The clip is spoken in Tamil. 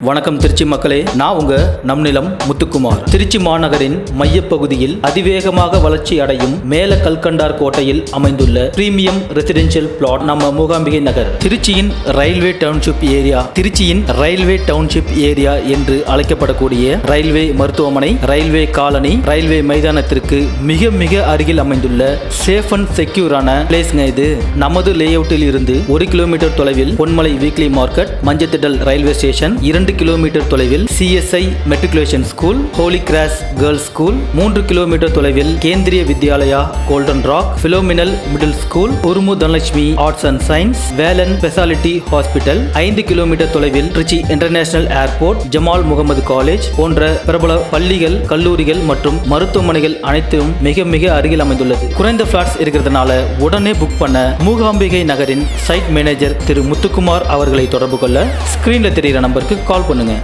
வணக்கம் திருச்சி மக்களே, நான் உங்க நம் நிலம் முத்துக்குமார். திருச்சி மாநகரின் மையப்பகுதியில் அதிவேகமாக வளர்ச்சி அடையும் மேல கல்கண்டார் கோட்டையில் அமைந்துள்ள பிரீமியம் ரெசிடென்ஷியல் பிளாட் நம்ம மூகாம்பிகை நகர். திருச்சியின் ரயில்வே டவுன்ஷிப் ஏரியா என்று அழைக்கப்படக்கூடிய ரயில்வே மருத்துவமனை, ரயில்வே காலனி, ரயில்வே மைதானத்திற்கு மிக மிக அருகில் அமைந்துள்ள சேஃப் அண்ட் செக்யூரான பிளேஸ்ங்க இது. நமது லேஅவுட்டில் இருந்து 1 கிலோமீட்டர் தொலைவில் Ponmalai weekly market, Manjathidal railway station, 2 kilometre தொலைவில் CSI matriculation school, holy cross girls school, 3 kilometre தொலைவில் Kendriya Vidyalaya golden rock, Philomena middle school, Urumu Dhanalakshmi arts and science, Velan speciality hospital, 5 kilometre தொலைவில் Trichy international airport, Jamal Mohamed college போன்ற பிரபல பள்ளிகள், கல்லூரிகள் மற்றும் மருத்துவமனைகள் அனைத்தும் மிக மிக அருகில் அமைந்துள்ளது. குறைந்த பிளாட்ஸ் இருக்கிறதுனால உடனே புக் பண்ண மூகாம்பிகை நகரின் சைட் மேனேஜர் திரு முத்துக்குமார் அவர்களை தொடர்பு கொள்ள ஸ்கிரீன்ல தெரிகிற நம்பருக்கு கால் பண்ணுங்க.